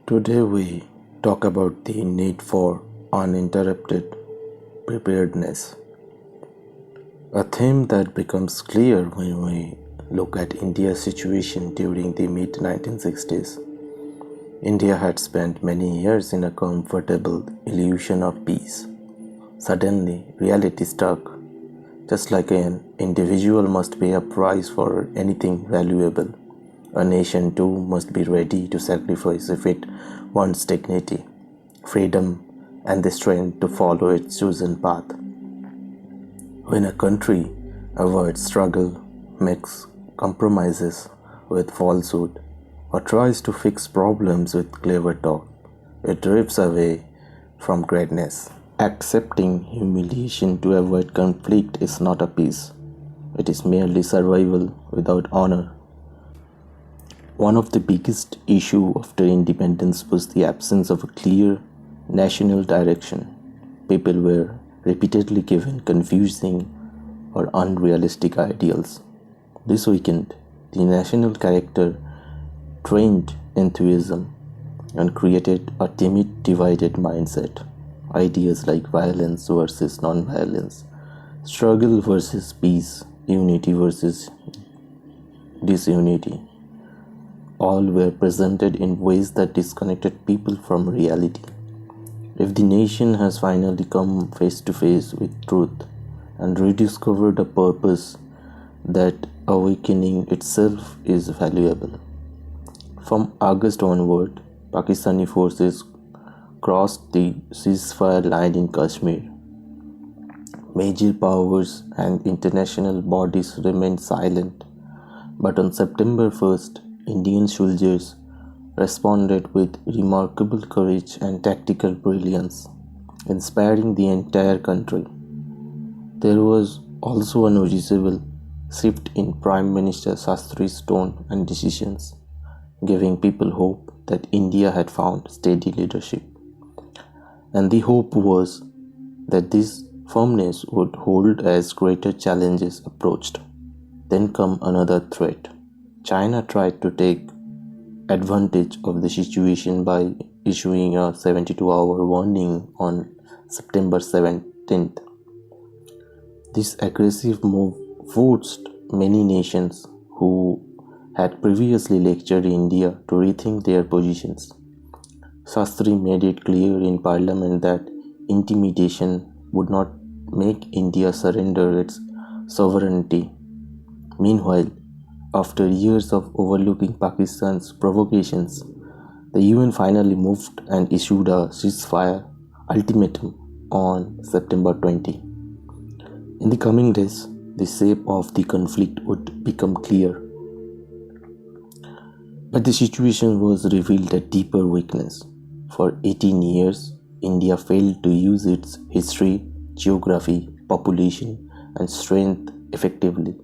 Today we talk about the need for uninterrupted preparedness, a theme that becomes clear when we look at India's situation during the mid 1960s. India had spent many years in a comfortable illusion of peace. Suddenly, reality struck. Just like an individual must pay a price for anything valuable, a nation too must be ready to sacrifice if it wants dignity, freedom, and the strength to follow its chosen path. When a country avoids struggle, makes compromises with falsehood, or tries to fix problems with clever talk, it drifts away from greatness. Accepting humiliation to avoid conflict is not a peace, it is merely survival without honor. One of the biggest issues after independence was the absence of a clear national direction. People were repeatedly given confusing or unrealistic ideals. This weakened the national character, trained enthusiasm, and created a timid, divided mindset. Ideas like violence versus non-violence, struggle versus peace, unity versus disunity, all were presented in ways that disconnected people from reality. If the nation has finally come face to face with truth and rediscovered a purpose, that awakening itself is valuable. From August onward, Pakistani forces crossed the ceasefire line in Kashmir. Major powers and international bodies remained silent, but on September 1st, Indian soldiers responded with remarkable courage and tactical brilliance, inspiring the entire country. There was also a noticeable shift in Prime Minister Shastri's tone and decisions, giving people hope that India had found steady leadership. And the hope was that this firmness would hold as greater challenges approached. Then come another threat. China tried to take advantage of the situation by issuing a 72-hour warning on September 17th. This aggressive move forced many nations who had previously lectured India to rethink their positions. Shastri made it clear in Parliament that intimidation would not make India surrender its sovereignty. Meanwhile, after years of overlooking Pakistan's provocations, the UN finally moved and issued a ceasefire ultimatum on September 20. In the coming days, the shape of the conflict would become clear. But the situation was revealed a deeper weakness. For 18 years, India failed to use its history, geography, population, and strength effectively.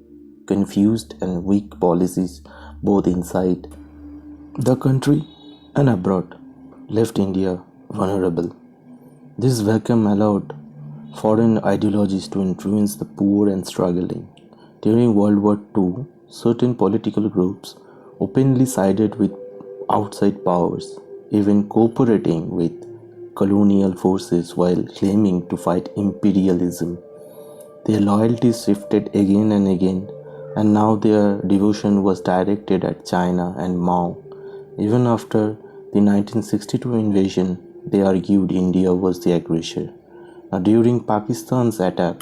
Confused and weak policies, both inside the country and abroad, left India vulnerable. This vacuum allowed foreign ideologies to influence the poor and struggling. During World War II, certain political groups openly sided with outside powers, even cooperating with colonial forces while claiming to fight imperialism. Their loyalties shifted again and again, and now their devotion was directed at China and Mao. Even after the 1962 invasion, they argued India was the aggressor. Now, during Pakistan's attack,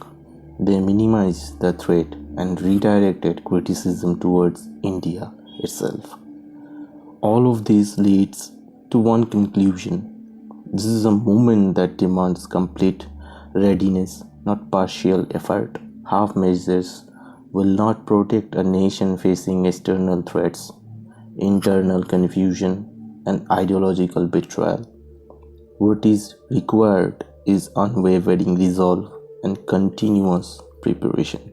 they minimized the threat and redirected criticism towards India itself. All of this leads to one conclusion. This is a movement that demands complete readiness, not partial effort. Half measures will not protect a nation facing external threats, internal confusion, and ideological betrayal. What is required is unwavering resolve and continuous preparation.